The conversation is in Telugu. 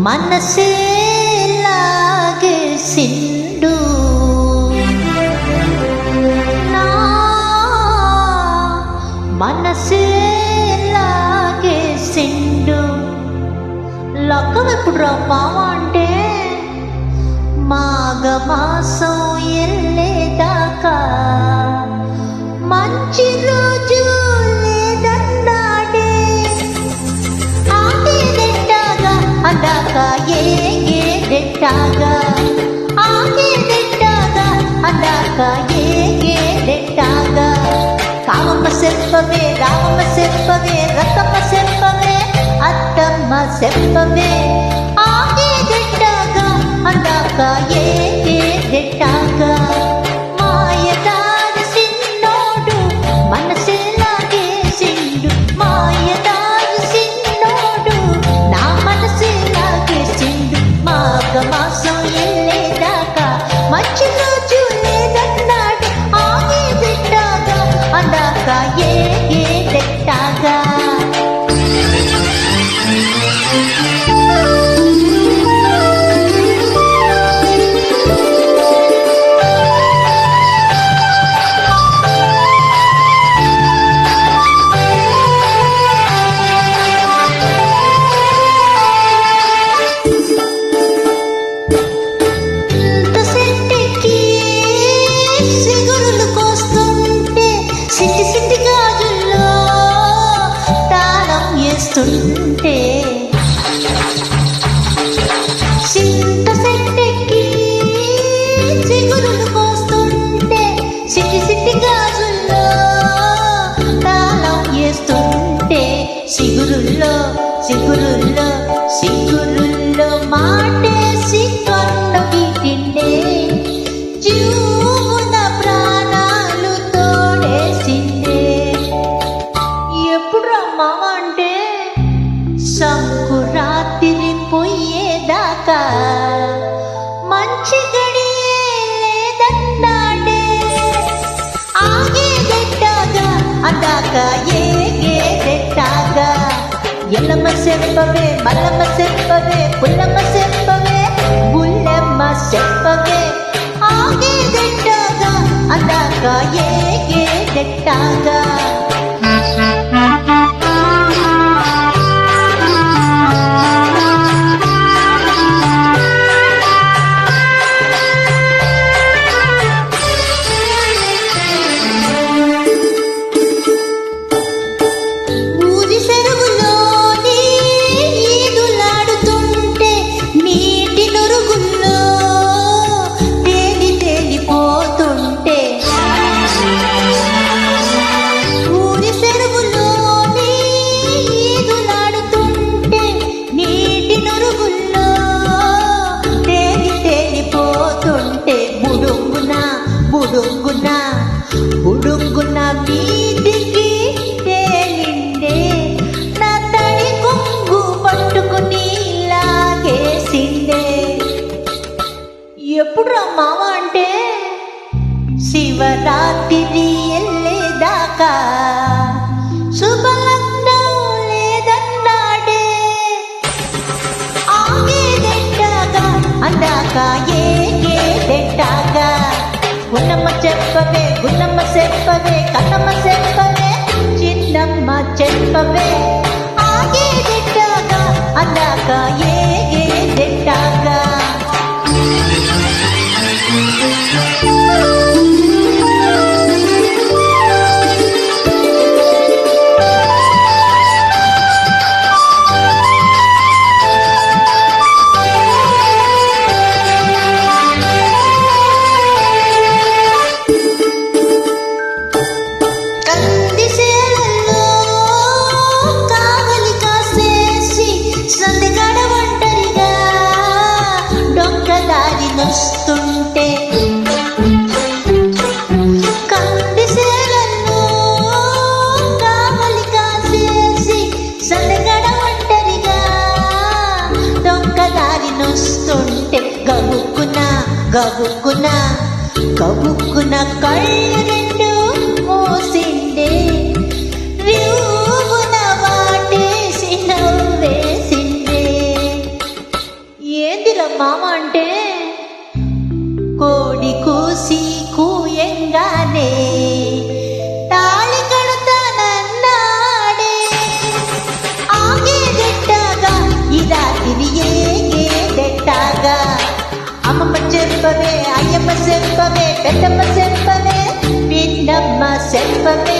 మనసే లాగేసిండు నా మనసే లాగేసిండు. లగ్గం ఎప్పుడు రా మామ అంటే మాఘమాసం ఎల్లేదాకా మంచి రోజు లేదన్నాడే. ఆగేదెట్టాగా అందాక ఏగేదెట్టాగా, ఆగేదెట్టాగా అందాక ఏగేదెట్టాగా. కామమ్మ చెప్పవే, రామమ్మ చెప్పవే, రకమ్మ చెప్పవే, అత్తమ్మ చెప్పవే. ఆగేదెట్టాగా అందాక ఏగేదెట్టాగా. మాయదారి సిన్నోడు మనసే లాగేసిండు, మాయదారి సిన్నోడు నా మనసే లాగేసిండు. మాఘమాసం ఎల్లేదాకా మంచి రోజు లేదన్నాడు. ఆగేదెట్టాగా అందాక ఏగేదెట్టాగా. సింత సెట్టెక్కి చిగురులు కోస్తుంటే సిటి సిటి గాజుల్లో తాళం వేస్తుంటే సిగురుల్లో సిగురుల్లో సిగురుల్లో మాటేసి కన్ను గీటిండే. జీవున ప్రాణాలు తోడేసిండే. ఎప్పుడు రా మామ అంటే సంకురాత్రి పోయేదాకా మంచి గడియే లేదన్నాడే. ఆగేదెట్టాగా అందాక ఏగేదెట్టాగా. ఎల్లమ్మ చెప్పవే, మల్లమ్మ చెప్పవే, పుల్లమ్మ చెప్పవే, బుల్లెమ్మ చెప్పవే. ఆగేదెట్టాగా అందాక ఏగేదెట్టాగా. బుడుంగున మీదికి తేలిండే. నా తడి కొంగు పట్టుకుని లాగేసిండే. ఎప్పుడు రా మామ అంటే శివరాత్రి ఎల్లేదాకా శుభలగ్నం లేదన్నాడే. ఆగేదెట్టాగా అందాక ఏగేదెట్టాగా. గున్నమ్మ చెప్పవే, గున్నమ్మ చెప్పవే, కన్నమ్మ చెప్పవే, చిన్నమ్మ చెప్పవే. ఆగేదెట్టాగా అందాక ఏగేదెట్టాగా. నొస్తుంటే కందిసేలల్లో కావలి కాసేసి సందగడ ఒంటరిగా దొంగదారి నొస్తుంటే గబుక్కున గబుక్కున గబుక్కున కళ్ళు రెండు మోసిండే. రివున వాటేసి నవ్వేసిండే. దర్పమే